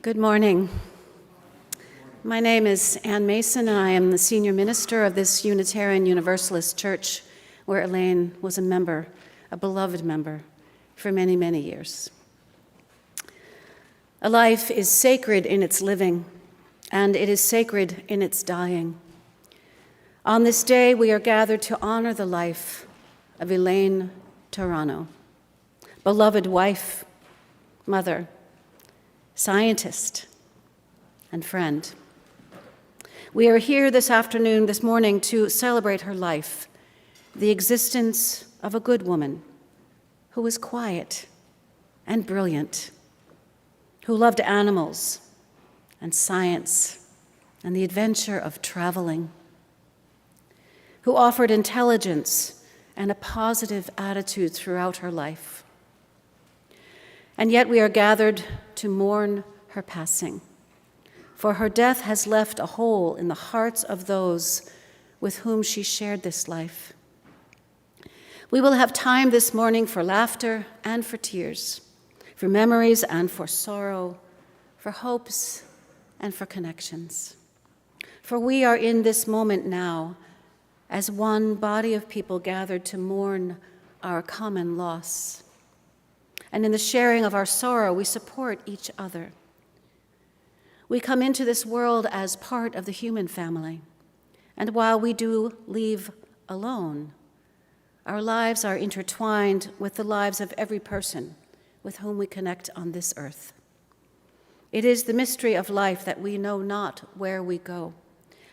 Good morning. My name is Ann Mason, and I am the senior minister of this Unitarian Universalist church where Elaine was a member, a beloved member, for many, many years. A life is sacred in its living, and it is sacred in its dying. On this day, we are gathered to honor the life of Elaine Turano, beloved wife, mother, scientist, and friend. We are here this morning, to celebrate her life, the existence of a good woman who was quiet and brilliant, who loved animals and science and the adventure of traveling, who offered intelligence and a positive attitude throughout her life. And yet we are gathered to mourn her passing, for her death has left a hole in the hearts of those with whom she shared this life. We will have time this morning for laughter and for tears, for memories and for sorrow, for hopes and for connections. For we are in this moment now as one body of people gathered to mourn our common loss. And in the sharing of our sorrow, we support each other. We come into this world as part of the human family, and while we do leave alone, our lives are intertwined with the lives of every person with whom we connect on this earth. It is the mystery of life that we know not where we go,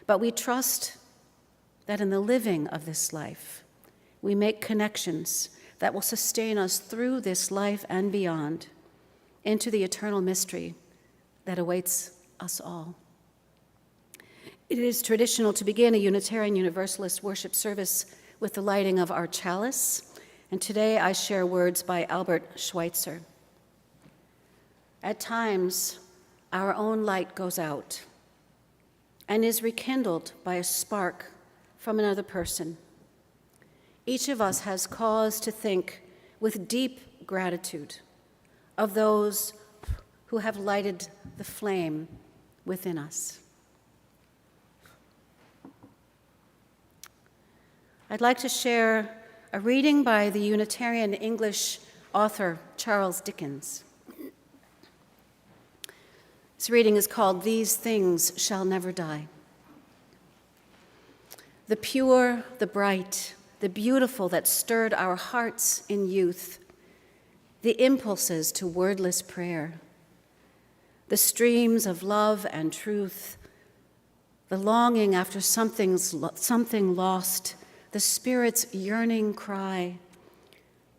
but we trust that in the living of this life, we make connections that will sustain us through this life and beyond into the eternal mystery that awaits us all. It is traditional to begin a Unitarian Universalist worship service with the lighting of our chalice, and today I share words by Albert Schweitzer. At times, our own light goes out and is rekindled by a spark from another person. Each of us has cause to think with deep gratitude of those who have lighted the flame within us. I'd like to share a reading by the Unitarian English author Charles Dickens. This reading is called "These Things Shall Never Die." The pure, the bright, the beautiful that stirred our hearts in youth, the impulses to wordless prayer, the streams of love and truth, the longing after something lost, the Spirit's yearning cry,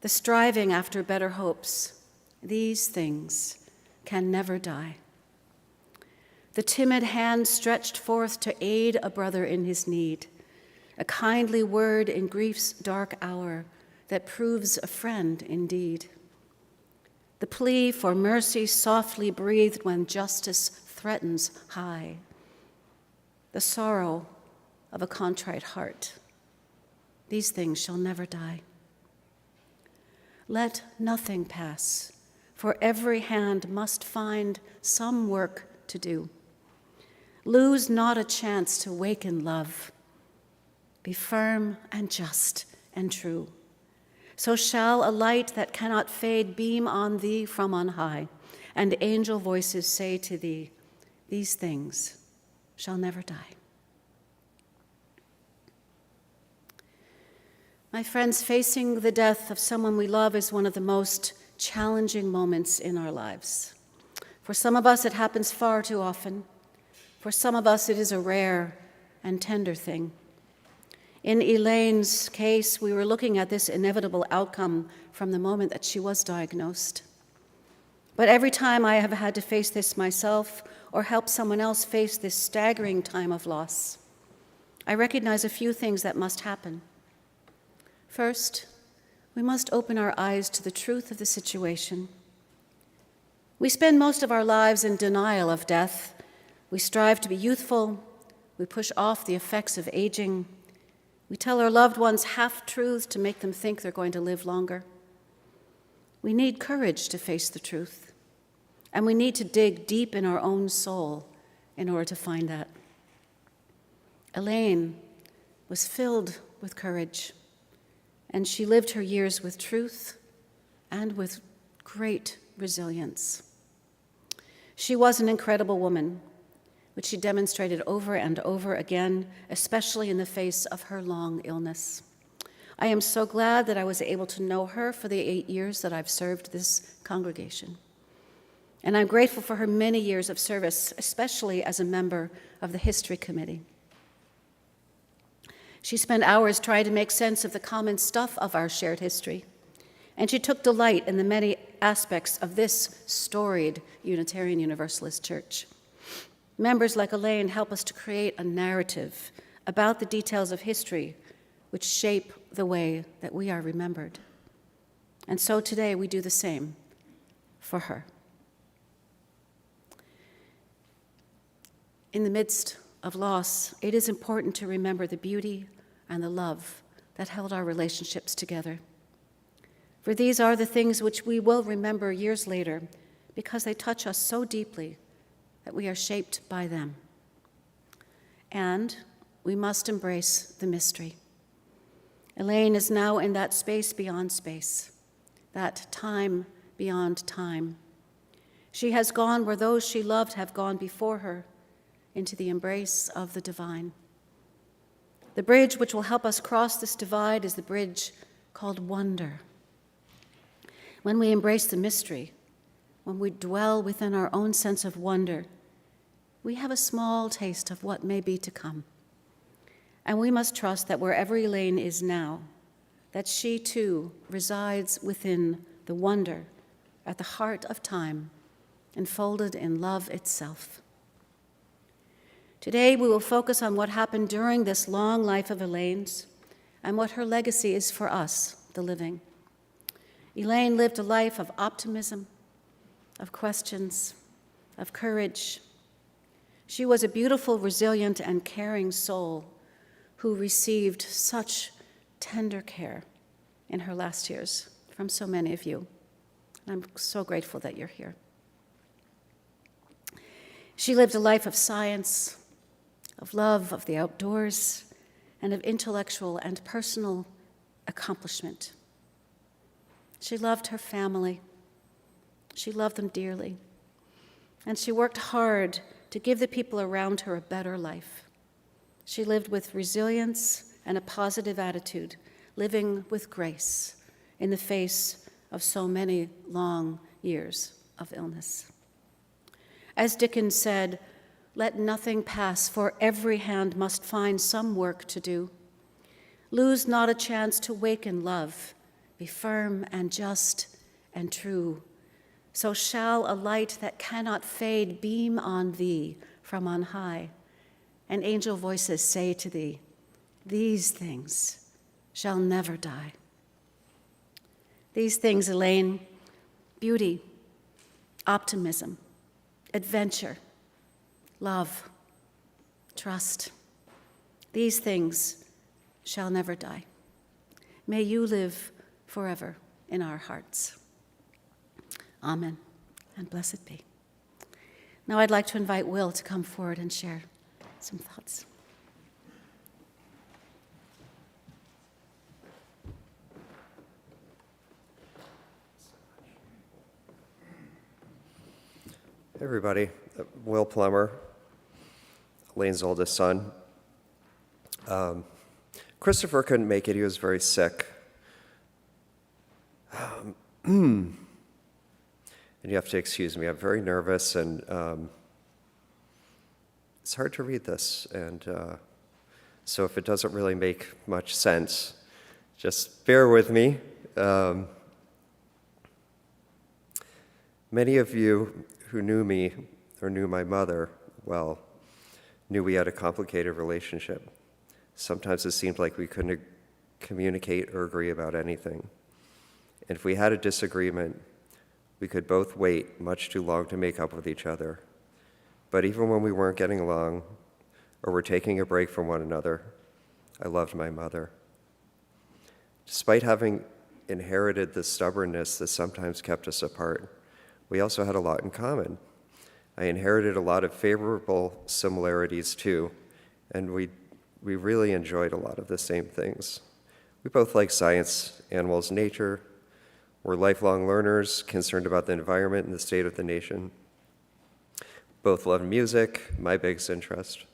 the striving after better hopes, these things can never die. The timid hand stretched forth to aid a brother in his need, a kindly word in grief's dark hour that proves a friend indeed. The plea for mercy softly breathed when justice threatens high. The sorrow of a contrite heart. These things shall never die. Let nothing pass, for every hand must find some work to do. Lose not a chance to waken love. Be firm and just and true. So shall a light that cannot fade beam on thee from on high, and angel voices say to thee, these things shall never die. My friends, facing the death of someone we love is one of the most challenging moments in our lives. For some of us, it happens far too often. For some of us, it is a rare and tender thing. In Elaine's case, we were looking at this inevitable outcome from the moment that she was diagnosed. But every time I have had to face this myself or help someone else face this staggering time of loss, I recognize a few things that must happen. First, we must open our eyes to the truth of the situation. We spend most of our lives in denial of death. We strive to be youthful. We push off the effects of aging. We tell our loved ones half-truths to make them think they're going to live longer. We need courage to face the truth. And we need to dig deep in our own soul in order to find that. Elaine was filled with courage, and she lived her years with truth and with great resilience. She was an incredible woman, which she demonstrated over and over again, especially in the face of her long illness. I am so glad that I was able to know her for the 8 years that I've served this congregation. And I'm grateful for her many years of service, especially as a member of the History Committee. She spent hours trying to make sense of the common stuff of our shared history, and she took delight in the many aspects of this storied Unitarian Universalist Church. Members like Elaine help us to create a narrative about the details of history which shape the way that we are remembered. And so today we do the same for her. In the midst of loss, it is important to remember the beauty and the love that held our relationships together. For these are the things which we will remember years later because they touch us so deeply that we are shaped by them. And we must embrace the mystery. Elaine is now in that space beyond space, that time beyond time. She has gone where those she loved have gone before her, into the embrace of the divine. The bridge which will help us cross this divide is the bridge called wonder. When we embrace the mystery, when we dwell within our own sense of wonder, we have a small taste of what may be to come. And we must trust that wherever Elaine is now, that she too resides within the wonder at the heart of time, enfolded in love itself. Today we will focus on what happened during this long life of Elaine's and what her legacy is for us, the living. Elaine lived a life of optimism, of questions, of courage. She was a beautiful, resilient, and caring soul who received such tender care in her last years from so many of you. And I'm so grateful that you're here. She lived a life of science, of love, of the outdoors, and of intellectual and personal accomplishment. She loved her family. She loved them dearly. And she worked hard to give the people around her a better life. She lived with resilience and a positive attitude, living with grace in the face of so many long years of illness. As Dickens said, "Let nothing pass, for every hand must find some work to do. Lose not a chance to waken love, be firm and just and true. So shall a light that cannot fade beam on thee from on high, and angel voices say to thee, these things shall never die." These things, Elaine, beauty, optimism, adventure, love, trust, these things shall never die. May you live forever in our hearts. Amen, and blessed be. Now I'd like to invite Will to come forward and share some thoughts. Hey everybody, Will Plummer, Elaine's oldest son. Christopher couldn't make it, he was very sick. And you have to excuse me, I'm very nervous and it's hard to read this. And so if it doesn't really make much sense, just bear with me. Many of you who knew me or knew my mother well knew we had a complicated relationship. Sometimes it seemed like we couldn't communicate or agree about anything. And if we had a disagreement, we could both wait much too long to make up with each other. But even when we weren't getting along or were taking a break from one another, I loved my mother. Despite having inherited the stubbornness that sometimes kept us apart, we also had a lot in common. I inherited a lot of favorable similarities too, and we really enjoyed a lot of the same things. We both like science, animals, nature. We're lifelong learners, concerned about the environment and the state of the nation. Both loved music, my biggest interest.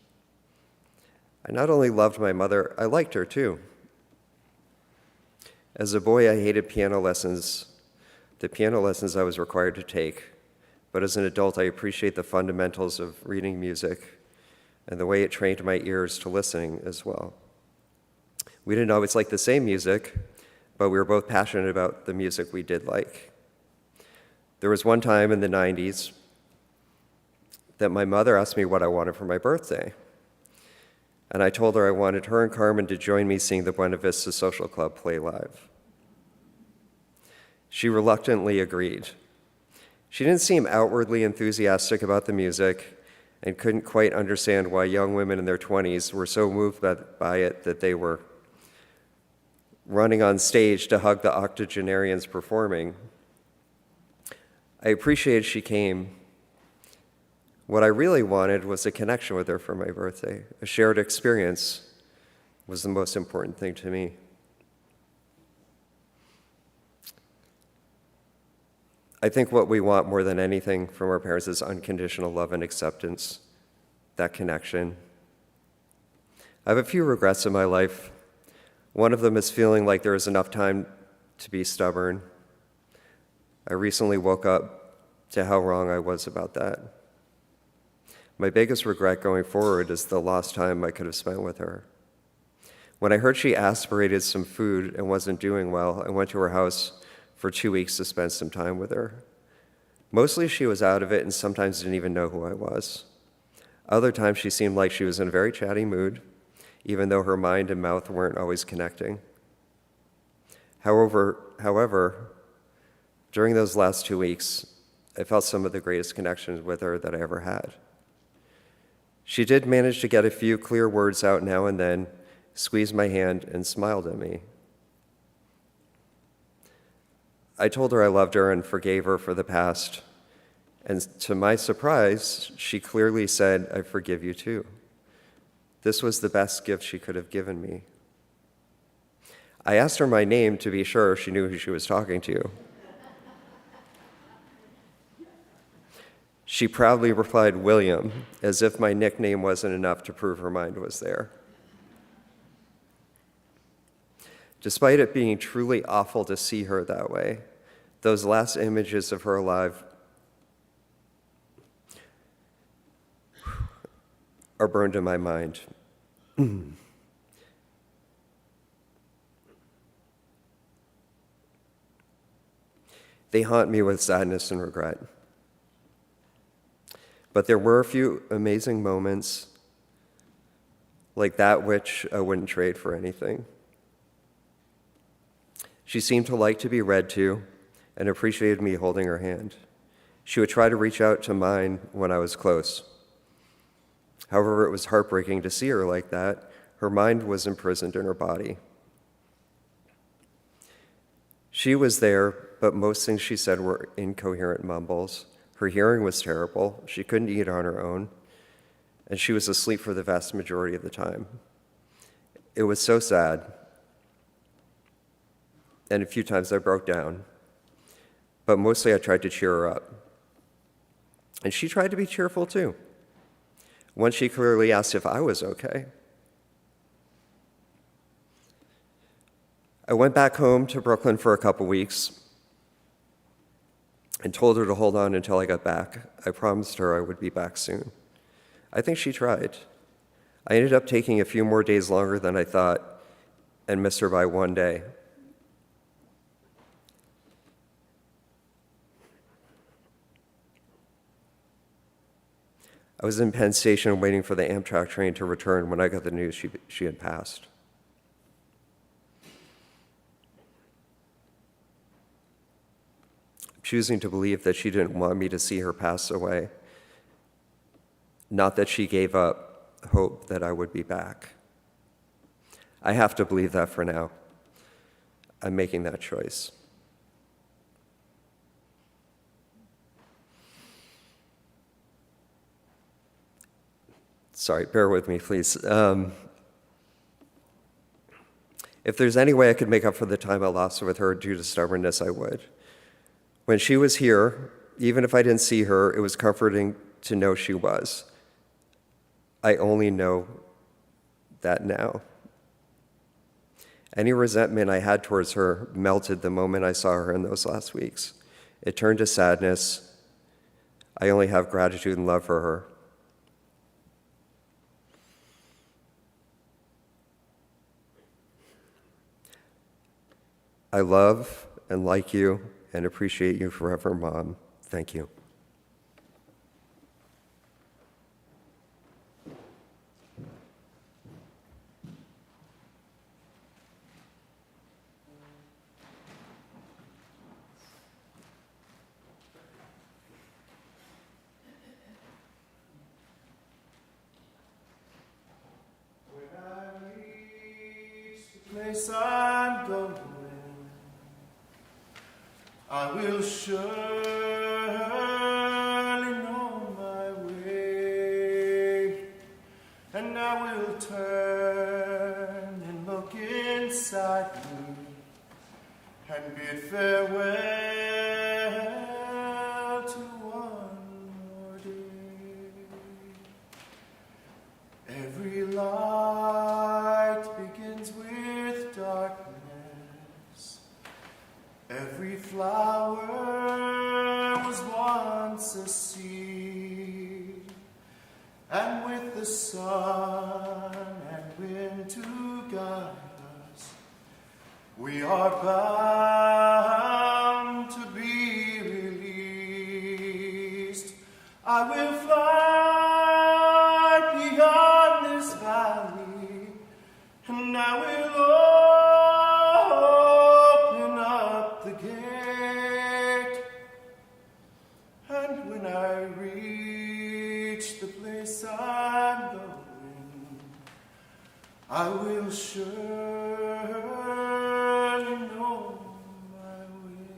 I not only loved my mother, I liked her too. As a boy, I hated piano lessons, the piano lessons I was required to take. But as an adult, I appreciate the fundamentals of reading music and the way it trained my ears to listening as well. We didn't always like the same music, but we were both passionate about the music we did like. There was one time in the 90s that my mother asked me what I wanted for my birthday. And I told her I wanted her and Carmen to join me seeing the Buena Vista Social Club play live. She reluctantly agreed. She didn't seem outwardly enthusiastic about the music and couldn't quite understand why young women in their 20s were so moved by it that they were running on stage to hug the octogenarians performing. I appreciated she came. What I really wanted was a connection with her for my birthday. A shared experience was the most important thing to me. I think what we want more than anything from our parents is unconditional love and acceptance, that connection. I have a few regrets in my life. One of them is feeling like there is enough time to be stubborn. I recently woke up to how wrong I was about that. My biggest regret going forward is the lost time I could have spent with her. When I heard she aspirated some food and wasn't doing well, I went to her house for 2 weeks to spend some time with her. Mostly she was out of it and sometimes didn't even know who I was. Other times she seemed like she was in a very chatty mood, even though her mind and mouth weren't always connecting. However, during those last 2 weeks, I felt some of the greatest connections with her that I ever had. She did manage to get a few clear words out now and then, squeezed my hand, and smiled at me. I told her I loved her and forgave her for the past, and to my surprise, she clearly said, "I forgive you too." This was the best gift she could have given me. I asked her my name to be sure she knew who she was talking to. She proudly replied, "William," as if my nickname wasn't enough to prove her mind was there. Despite it being truly awful to see her that way, those last images of her alive are burned in my mind. They haunt me with sadness and regret. But there were a few amazing moments, like that which I wouldn't trade for anything. She seemed to like to be read to and appreciated me holding her hand. She would try to reach out to mine when I was close. However, it was heartbreaking to see her like that. Her mind was imprisoned in her body. She was there, but most things she said were incoherent mumbles. Her hearing was terrible. She couldn't eat on her own, and she was asleep for the vast majority of the time. It was so sad, and a few times I broke down, but mostly I tried to cheer her up. And she tried to be cheerful too. Once she clearly asked if I was okay. I went back home to Brooklyn for a couple weeks and told her to hold on until I got back. I promised her I would be back soon. I think she tried. I ended up taking a few more days longer than I thought and missed her by 1 day. I was in Penn Station waiting for the Amtrak train to return when I got the news she had passed. Choosing to believe that she didn't want me to see her pass away, not that she gave up hope that I would be back. I have to believe that for now. I'm making that choice. Sorry, bear with me, please. If there's any way I could make up for the time I lost with her due to stubbornness, I would. When she was here, even if I didn't see her, it was comforting to know she was. I only know that now. Any resentment I had towards her melted the moment I saw her in those last weeks. It turned to sadness. I only have gratitude and love for her. I love and like you and appreciate you forever, Mom. Thank you. Place I'm going, I will surely know my way, and I will turn and look inside me and bid farewell to one more day. Every light begins with darkness. Every flower was once a seed, and with the sun and wind to guide us, we are bound to be released. I will fly beyond this valley, and I will open up the gate. And when I reach the place I'm going, I will surely know my way.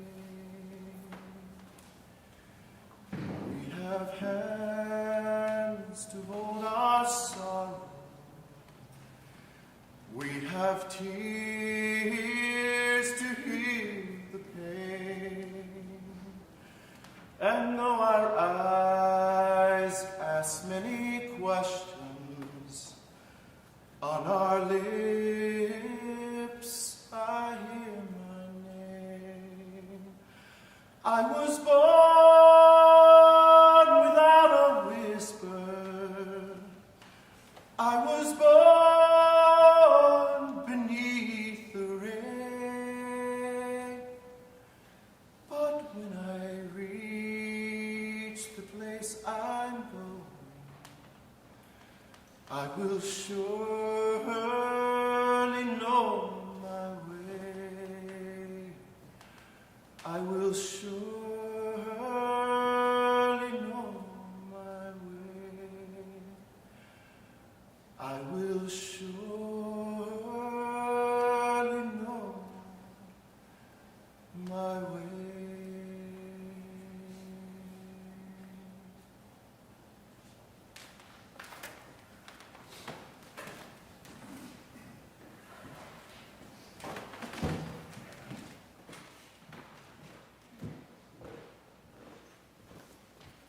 We have hands to hold our sorrow. We have tears to heal the pain. And though our eyes ask many questions, on our lips I hear my name. I was born without a whisper. I was born beneath the rain. But when I reach the place I'm going, I will surely know my way. I will surely know my way. I will surely know my way.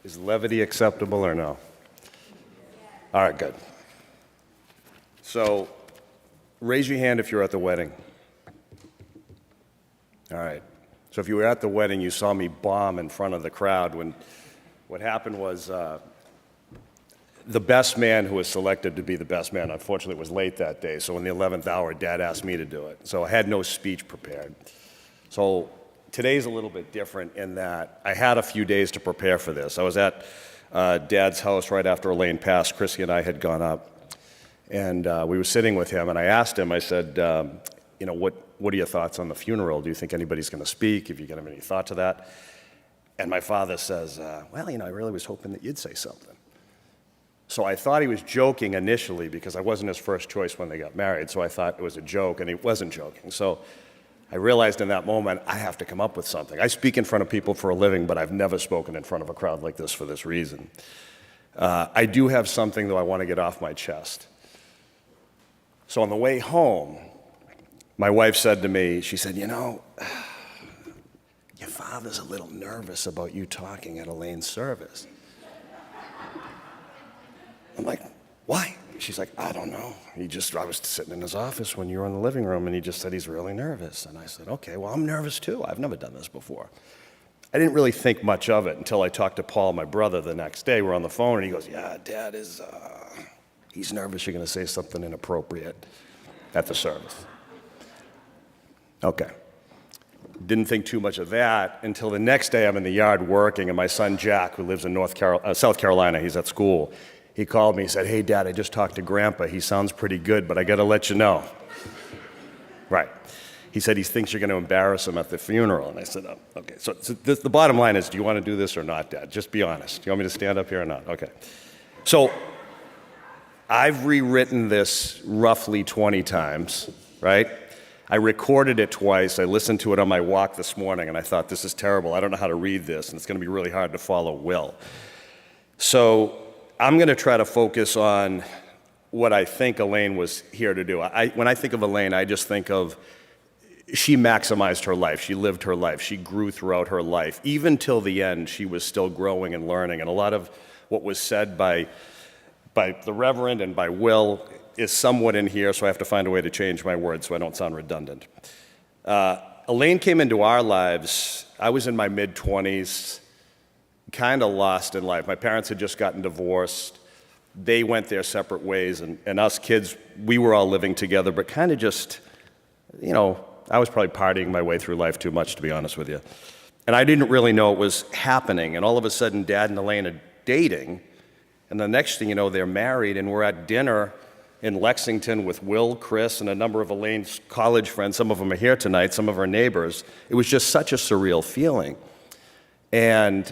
Is levity acceptable or no? All right, good. So, raise your hand if you're at the wedding. All right. So if you were at the wedding, you saw me bomb in front of the crowd when what happened was the best man who was selected to be the best man, unfortunately, was late that day. So in the 11th hour, Dad asked me to do it. So I had no speech prepared. So today's a little bit different in that I had a few days to prepare for this. I was at Dad's house right after Elaine passed. Chrissy and I had gone up, and we were sitting with him, and I asked him, I said, what are your thoughts on the funeral? Do you think anybody's going to speak? If you have any thought to that? And my father says, I really was hoping that you'd say something. So I thought he was joking initially because I wasn't his first choice when they got married, so I thought it was a joke, and he wasn't joking. So I realized in that moment, I have to come up with something. I speak in front of people for a living, but I've never spoken in front of a crowd like this for this reason. I do have something, though, I want to get off my chest. So on the way home, my wife said to me, she said, your father's a little nervous about you talking at Elaine's service. I'm like, why? She's like, I don't know. I was sitting in his office when you were in the living room, and he just said he's really nervous. And I said, okay, well, I'm nervous too. I've never done this before. I didn't really think much of it until I talked to Paul, my brother, the next day. We're on the phone, and he goes, yeah, Dad he's nervous you're going to say something inappropriate at the service. Okay. Didn't think too much of that until the next day I'm in the yard working, and my son Jack, who lives in South Carolina, he's at school, he called me, he said, hey, Dad, I just talked to Grandpa. He sounds pretty good, but I got to let you know. Right. He said he thinks you're going to embarrass him at the funeral. And I said, oh, okay. So the bottom line is, do you want to do this or not, Dad? Just be honest. Do you want me to stand up here or not? Okay. So I've rewritten this roughly 20 times, right? I recorded it twice. I listened to it on my walk this morning, and I thought, this is terrible. I don't know how to read this, and it's going to be really hard to follow Will. So I'm going to try to focus on what I think Elaine was here to do. When I think of Elaine, I just think of she maximized her life. She lived her life. She grew throughout her life. Even till the end, she was still growing and learning. And a lot of what was said by the Reverend and by Will is somewhat in here, so I have to find a way to change my words so I don't sound redundant. Elaine came into our lives. I was in my mid-20s, kind of lost in life. My parents had just gotten divorced. They went their separate ways, and us kids, we were all living together, but kind of just, I was probably partying my way through life too much, to be honest with you. And I didn't really know it was happening, and all of a sudden, Dad and Elaine are dating, and the next thing you know, they're married, and we're at dinner in Lexington with Will, Chris, and a number of Elaine's college friends. Some of them are here tonight, some of her neighbors. It was just such a surreal feeling. And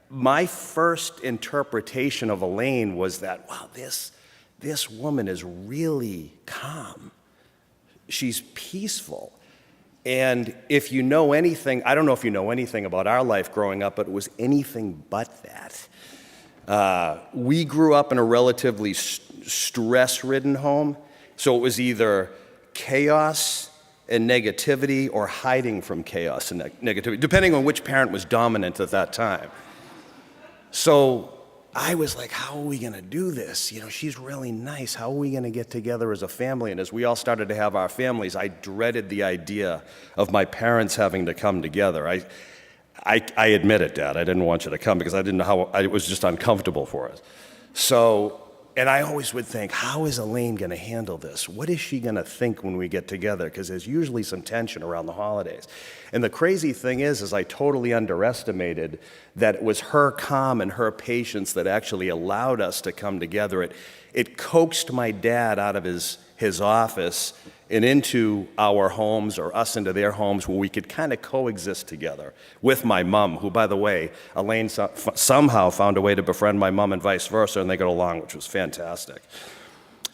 my first interpretation of Elaine was that, wow, this woman is really calm. She's peaceful. And if you know anything, I don't know if you know anything about our life growing up, but it was anything but that. We grew up in a relatively stress-ridden home, so it was either chaos and negativity or hiding from chaos and negativity, depending on which parent was dominant at that time. So I was like, how are we going to do this? She's really nice. How are we going to get together as a family? And as we all started to have our families, I dreaded the idea of my parents having to come together. I admit it, Dad. I didn't want you to come because I didn't know how, it was just uncomfortable for us. So, and I always would think, how is Elaine going to handle this? What is she going to think when we get together? Because there's usually some tension around the holidays. And the crazy thing is I totally underestimated that it was her calm and her patience that actually allowed us to come together. It coaxed my dad out of his office and into our homes, or us into their homes, where we could kind of coexist together with my mom, who, by the way, Elaine somehow found a way to befriend my mom and vice versa, and they got along, which was fantastic.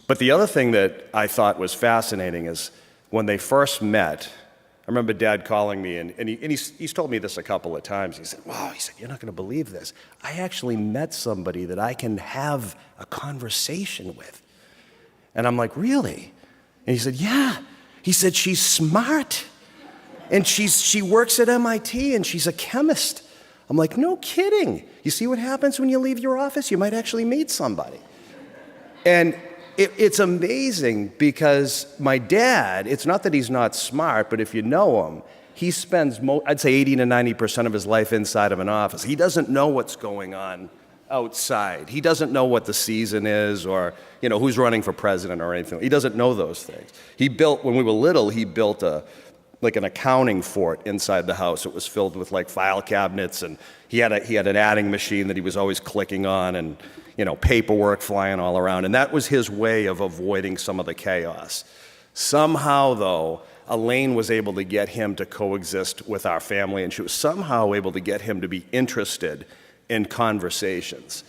But the other thing that I thought was fascinating is when they first met, I remember Dad calling me, and he's told me this a couple of times. He said, wow, you're not going to believe this. I actually met somebody that I can have a conversation with. And I'm like, really? And he said, yeah. He said, she's smart. And she works at MIT, and she's a chemist. I'm like, no kidding. You see what happens when you leave your office? You might actually meet somebody. And it's amazing because my dad, it's not that he's not smart, but if you know him, he spends, I'd say 80 to 90% of his life inside of an office. He doesn't know what's going on outside. He doesn't know what the season is or, who's running for president or anything. He doesn't know those things. When we were little, he built an accounting fort inside the house. It was filled with file cabinets, and he had an adding machine that he was always clicking on, and paperwork flying all around. And that was his way of avoiding some of the chaos. Somehow, though, Elaine was able to get him to coexist with our family, and she was somehow able to get him to be interested in conversations.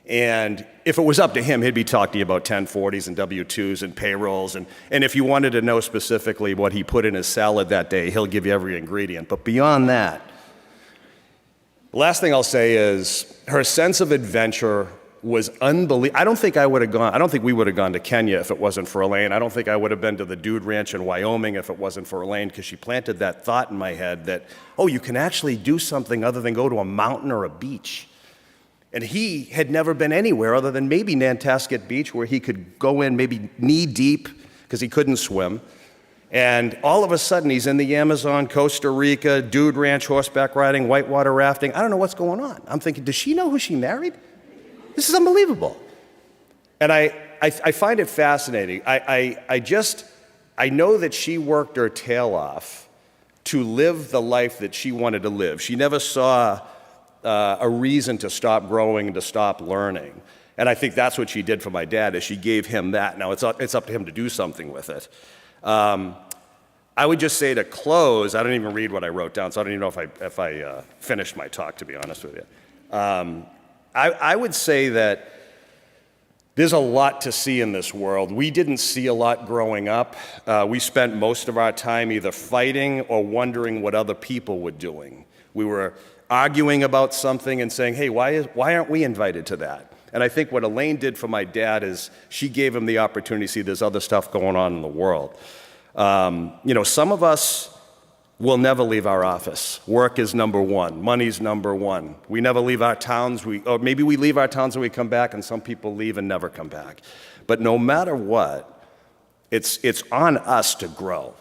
And if it was up to him, he'd be talking to you about 1040s and W-2s and payrolls. And if you wanted to know specifically what he put in his salad that day, he'll give you every ingredient. But beyond that, the last thing I'll say is her sense of adventure was unbelievable. I don't think we would have gone to Kenya if it wasn't for Elaine. I don't think I would have been to the Dude Ranch in Wyoming if it wasn't for Elaine, because she planted that thought in my head that, oh, you can actually do something other than go to a mountain or a beach. And he had never been anywhere other than maybe Nantasket Beach, where he could go in maybe knee deep because he couldn't swim. And all of a sudden, he's in the Amazon, Costa Rica, Dude Ranch, horseback riding, whitewater rafting. I don't know what's going on. I'm thinking, does she know who she married? This is unbelievable. And I find it fascinating. I know that she worked her tail off to live the life that she wanted to live. She never saw a reason to stop growing and to stop learning. And I think that's what she did for my dad, is she gave him that. Now, it's up to him to do something with it. I would just say to close, I don't even read what I wrote down, so I don't even know if I finished my talk, to be honest with you. I would say that there's a lot to see in this world. We didn't see a lot growing up. We spent most of our time either fighting or wondering what other people were doing. We were arguing about something and saying, hey, why aren't we invited to that? And I think what Elaine did for my dad is she gave him the opportunity to see there's other stuff going on in the world. Some of us will never leave our office. Work is number one. Money's number one. We never leave our towns. Or maybe we leave our towns and we come back, and some people leave and never come back. But no matter what, it's on us to grow.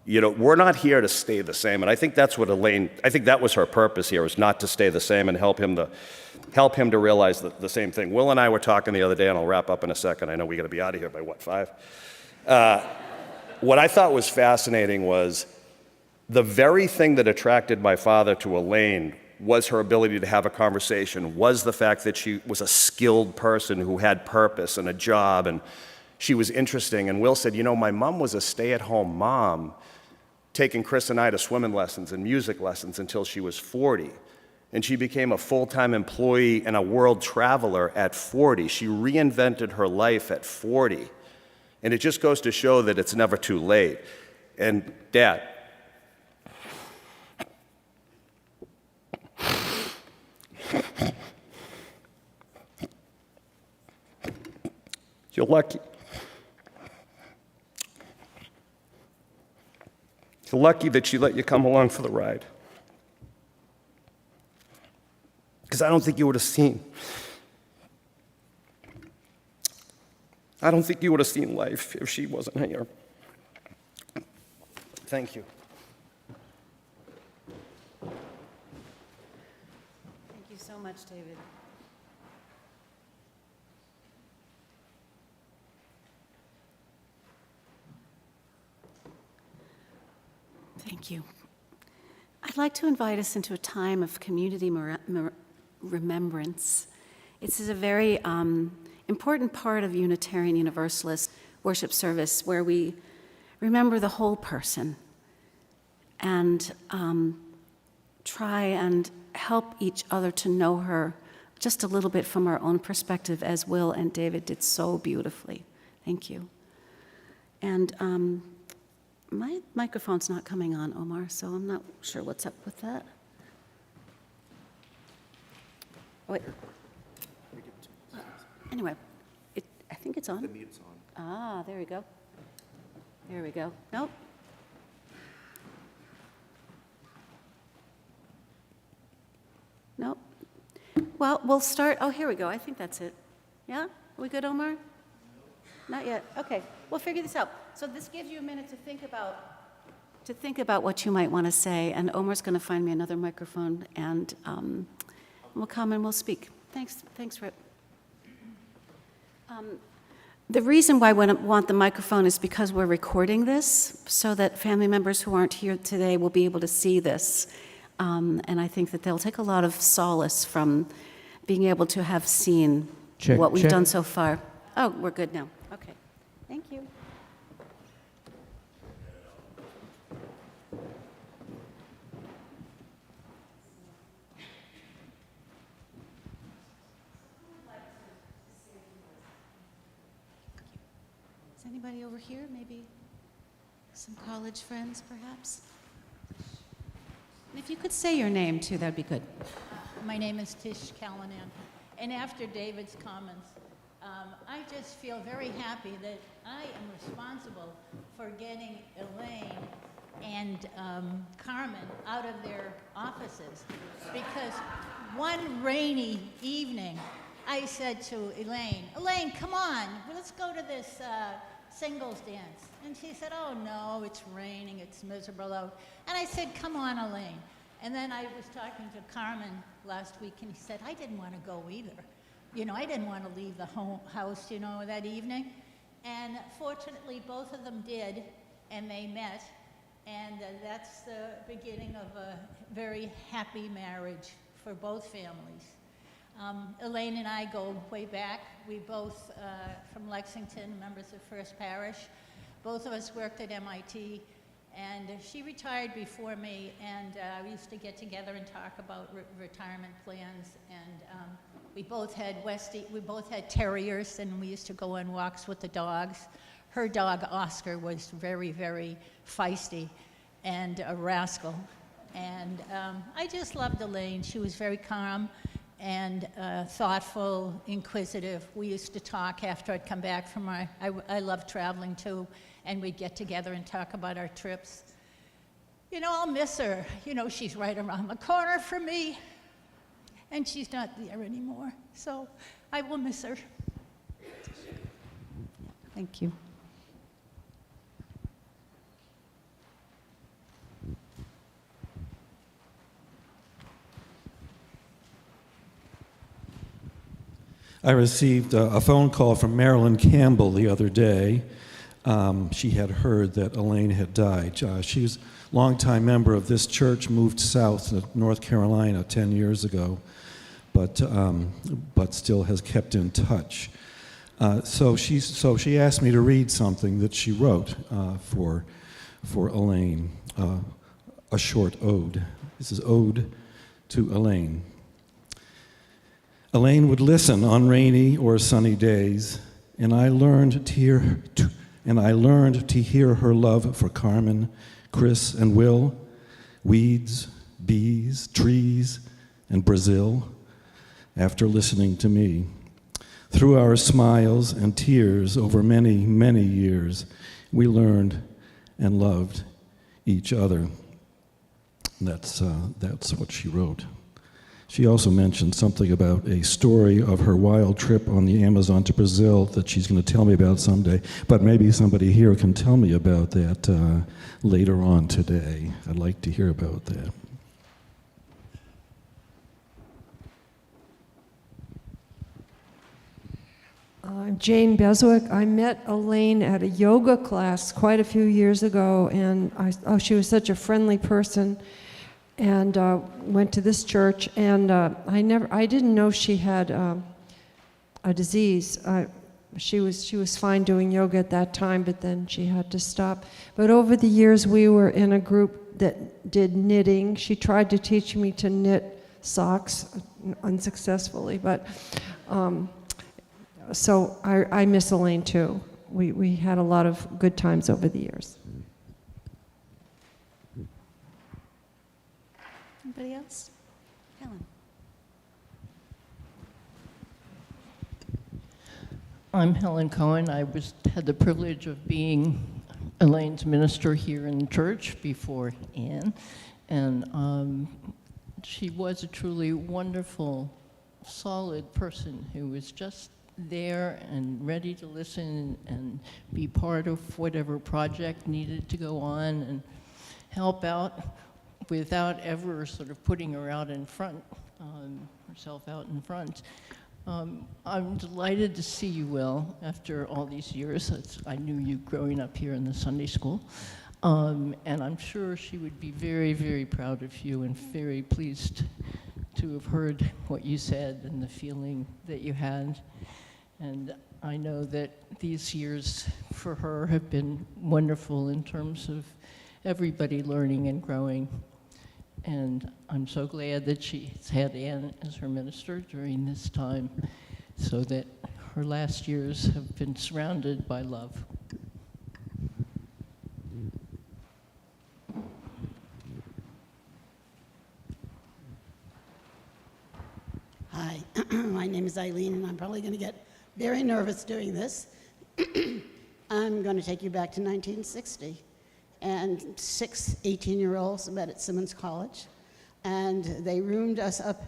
We're not here to stay the same. And I think that's what I think that was her purpose here, was not to stay the same and help him to realize the same thing. Will and I were talking the other day, and I'll wrap up in a second. I know we got to be out of here by, 5? What I thought was fascinating was the very thing that attracted my father to Elaine was her ability to have a conversation, was the fact that she was a skilled person who had purpose and a job, and she was interesting. And Will said, my mom was a stay-at-home mom, taking Chris and I to swimming lessons and music lessons until she was 40. And she became a full-time employee and a world traveler at 40. She reinvented her life at 40. And it just goes to show that it's never too late. And Dad, you're lucky. You're lucky that she let you come along for the ride. Because I don't think you would have seen life if she wasn't here. Thank you. Thank you so much, David. Thank you. I'd like to invite us into a time of community remembrance. This is a very important part of Unitarian Universalist worship service, where we remember the whole person and try and help each other to know her just a little bit from our own perspective, as Will and David did so beautifully. Thank you. And my microphone's not coming on, Omar, so I'm not sure what's up with that. Wait. Anyway, I think it's on. The mute's on. Ah, there we go. There we go. Nope. Nope. Well, we'll start. Oh, here we go. I think that's it. Yeah? Are we good, Omar? Not yet. Okay. We'll figure this out. So this gives you a minute to think about what you might want to say, and Omar's going to find me another microphone, and we'll come and we'll speak. Thanks, Rip. The reason why we want the microphone is because we're recording this, so that family members who aren't here today will be able to see this. And I think that they'll take a lot of solace from being able to have seen what we've done so far. Oh, we're good now. Okay. Thank you. Is anybody over here? Maybe some college friends, perhaps? And if you could say your name, too, that'd be good. My name is Tish Callanan. And after David's comments, I just feel very happy that I am responsible for getting Elaine and Carmen out of their offices. Because one rainy evening, I said to Elaine, come on, let's go to this singles dance. And she said, oh no, it's raining, it's miserable out. And I said, come on, Elaine. And then I was talking to Carmen last week, and he said, I didn't want to go either. You know, I didn't want to leave the house, you know, that evening. And fortunately, both of them did, and they met. And that's the beginning of a very happy marriage for both families. Elaine and I go way back. We both, from Lexington, members of First Parish. Both of us worked at MIT. And she retired before me, and we used to get together and talk about retirement plans. And we both had terriers, and we used to go on walks with the dogs. Her dog, Oscar, was very, very feisty and a rascal. And I just loved Elaine. She was very calm and thoughtful, inquisitive. We used to talk after I'd come back from I loved traveling too, and we'd get together and talk about our trips. You know, I'll miss her. You know, she's right around the corner from me, and she's not there anymore. So I will miss her. Thank you. I received a phone call from Marilyn Campbell the other day. She had heard that Elaine had died. She was a longtime member of this church, moved south to North Carolina 10 years ago, but still has kept in touch. So she asked me to read something that she wrote for Elaine, a short ode. This is Ode to Elaine. Elaine would listen on rainy or sunny days, and I learned to hear her love for Carmen, Chris, and Will, weeds, bees, trees, and Brazil, after listening to me. Through our smiles and tears over many, many years, we learned and loved each other. That's what she wrote. She also mentioned something about a story of her wild trip on the Amazon to Brazil that she's going to tell me about someday, but maybe somebody here can tell me about that later on today. I'd like to hear about that. Jane Beswick. I met Elaine at a yoga class quite a few years ago, and she was such a friendly person, and went to this church, and I didn't know she had a disease. She was fine doing yoga at that time, but then she had to stop. But over the years, we were in a group that did knitting. She tried to teach me to knit socks, unsuccessfully, but so I miss Elaine too. We had a lot of good times over the years. Anybody else? Helen. I'm Helen Cohen. I had the privilege of being Elaine's minister here in the church before Anne, and she was a truly wonderful, solid person who was just there and ready to listen and be part of whatever project needed to go on and help out without ever sort of putting her out in front, herself out in front. I'm delighted to see you, Will, after all these years. I knew you growing up here in the Sunday school. And I'm sure she would be very, very proud of you and very pleased to have heard what you said and the feeling that you had. And I know that these years for her have been wonderful in terms of everybody learning and growing. And I'm so glad that she's had Anne as her minister during this time, so that her last years have been surrounded by love. Hi, My name is Eileen, and I'm probably going to get very nervous doing this. I'm going to take you back to 1960. And 6 18-year-olds met at Simmons College, and they roomed us up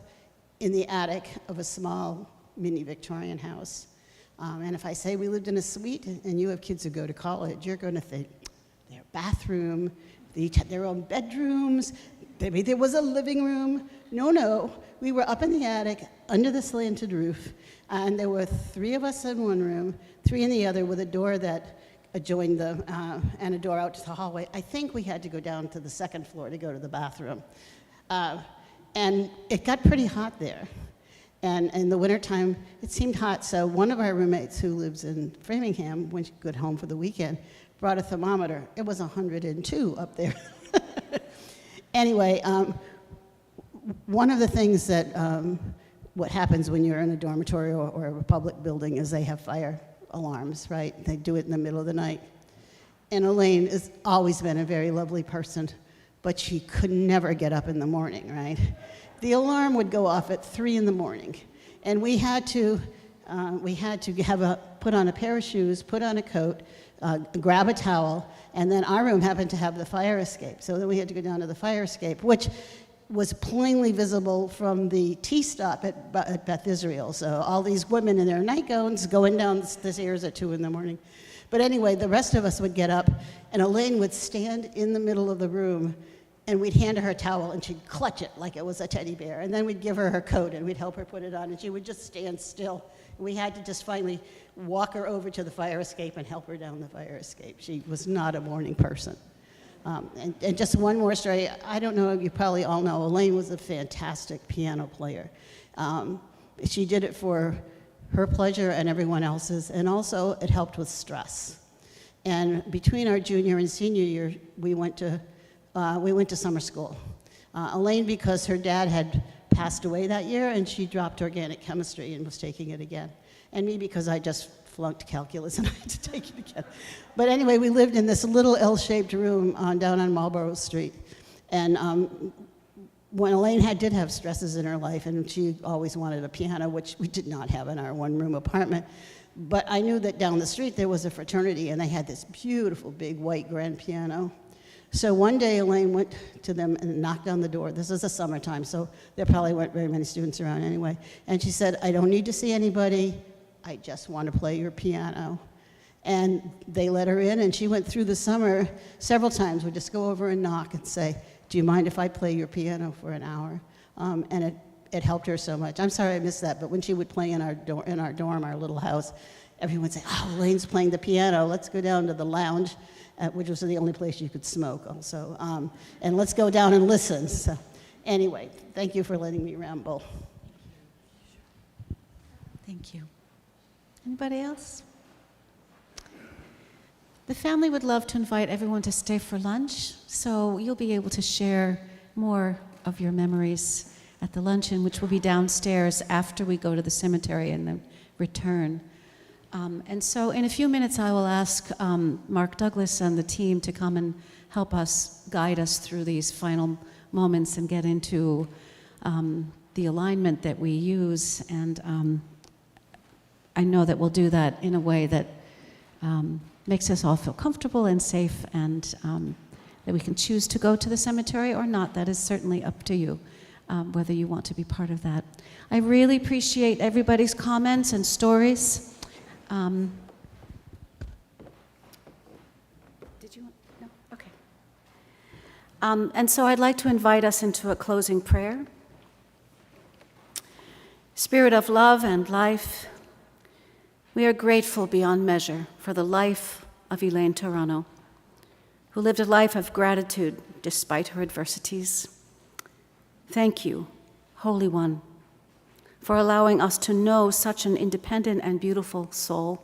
in the attic of a small mini Victorian house. And if I say we lived in a suite, and you have kids who go to college, you're going to think their bathroom, they each had their own bedrooms, maybe there was a living room. No, we were up in the attic under the slanted roof, and there were 3 of us in one room, 3 in the other, with a door that adjoined the, and a door out to the hallway. I think we had to go down to the 2nd floor to go to the bathroom. And it got pretty hot there. And in the wintertime, it seemed hot, so one of our roommates who lives in Framingham, when she got home for the weekend, brought a thermometer. It was 102 up there. Anyway, one of the things that, what happens when you're in a dormitory or a public building is they have fire alarms, right? They do it in the middle of the night. And Elaine has always been a very lovely person, but she could never get up in the morning, right? The alarm would go off at 3 in the morning, and we had to put on a pair of shoes, put on a coat, grab a towel, and then our room happened to have the fire escape. So then we had to go down to the fire escape, which was plainly visible from the T-stop at Beth Israel. So all these women in their nightgowns going down the stairs at 2 in the morning. But anyway, the rest of us would get up, and Elaine would stand in the middle of the room, and we'd hand her a towel, and she'd clutch it like it was a teddy bear. And then we'd give her her coat, and we'd help her put it on, and she would just stand still. We had to just finally walk her over to the fire escape and help her down the fire escape. She was not a morning person. And just one more story. I don't know, you probably all know, Elaine was a fantastic piano player. She did it for her pleasure and everyone else's, and also it helped with stress. And between our junior and senior year, we went to summer school. Elaine, because her dad had passed away that year, and she dropped organic chemistry and was taking it again. And me, because I just flunked calculus and I had to take it again. But anyway, we lived in this little L-shaped room down on Marlborough Street. And when Elaine did have stresses in her life, and she always wanted a piano, which we did not have in our one-room apartment, but I knew that down the street there was a fraternity, and they had this beautiful big white grand piano. So one day Elaine went to them and knocked on the door. This is the summertime, so there probably weren't very many students around anyway. And she said, "I don't need to see anybody. I just want to play your piano." And they let her in, and she went through the summer several times. We'd just go over and knock and say, "Do you mind if I play your piano for an hour?" And it helped her so much. I'm sorry I missed that, but when she would play in our dorm, our little house, everyone would say, "Oh, Elaine's playing the piano. Let's go down to the lounge," which was the only place you could smoke also. "And let's go down and listen." So anyway, thank you for letting me ramble. Thank you. Anybody else? The family would love to invite everyone to stay for lunch, so you'll be able to share more of your memories at the luncheon, which will be downstairs after we go to the cemetery and then return. And so in a few minutes, I will ask Mark Douglas and the team to come and help us, guide us through these final moments and get into the alignment that we use. And I know that we'll do that in a way that makes us all feel comfortable and safe, and that we can choose to go to the cemetery or not. That is certainly up to you, whether you want to be part of that. I really appreciate everybody's comments and stories. Did you want? No? Okay. And so I'd like to invite us into a closing prayer. Spirit of love and life, we are grateful beyond measure for the life of Elaine Turano, who lived a life of gratitude despite her adversities. Thank you, Holy One, for allowing us to know such an independent and beautiful soul.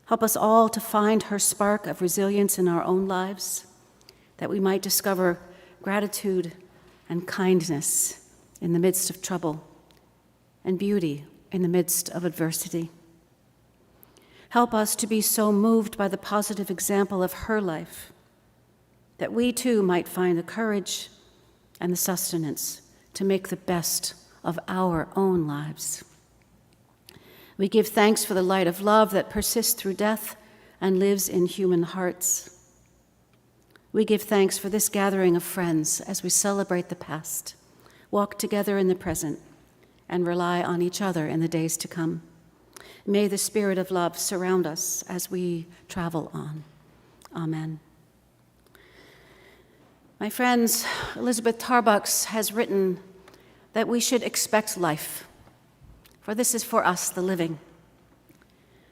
Help us all to find her spark of resilience in our own lives, that we might discover gratitude and kindness in the midst of trouble and beauty in the midst of adversity. Help us to be so moved by the positive example of her life that we too might find the courage and the sustenance to make the best of our own lives. We give thanks for the light of love that persists through death and lives in human hearts. We give thanks for this gathering of friends as we celebrate the past, walk together in the present, and rely on each other in the days to come. May the spirit of love surround us as we travel on. Amen. My friends, Elizabeth Tarbucks has written that we should expect life, for this is for us, the living.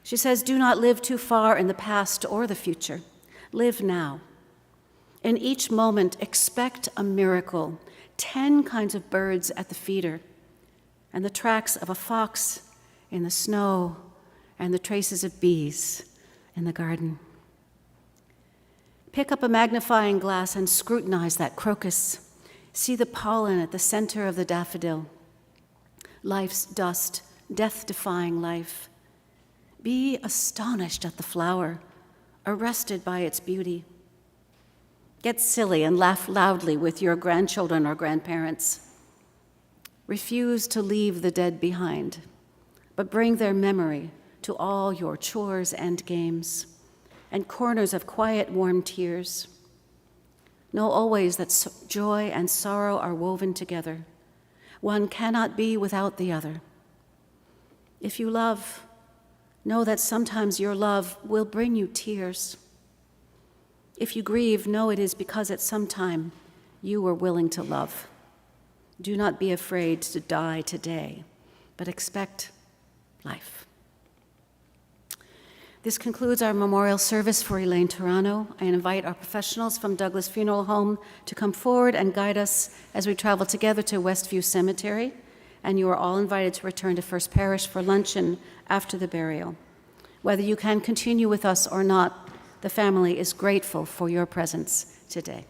She says, do not live too far in the past or the future. Live now. In each moment, expect a miracle, 10 kinds of birds at the feeder, and the tracks of a fox in the snow, and the traces of bees in the garden. Pick up a magnifying glass and scrutinize that crocus. See the pollen at the center of the daffodil. Life's dust, death-defying life. Be astonished at the flower, arrested by its beauty. Get silly and laugh loudly with your grandchildren or grandparents. Refuse to leave the dead behind, but bring their memory to all your chores and games, and corners of quiet, warm tears. Know always that joy and sorrow are woven together. One cannot be without the other. If you love, know that sometimes your love will bring you tears. If you grieve, know it is because at some time you were willing to love. Do not be afraid to die today, but expect life. This concludes our memorial service for Elaine Turano. I invite our professionals from Douglas Funeral Home to come forward and guide us as we travel together to Westview Cemetery, and you are all invited to return to First Parish for luncheon after the burial. Whether you can continue with us or not, the family is grateful for your presence today.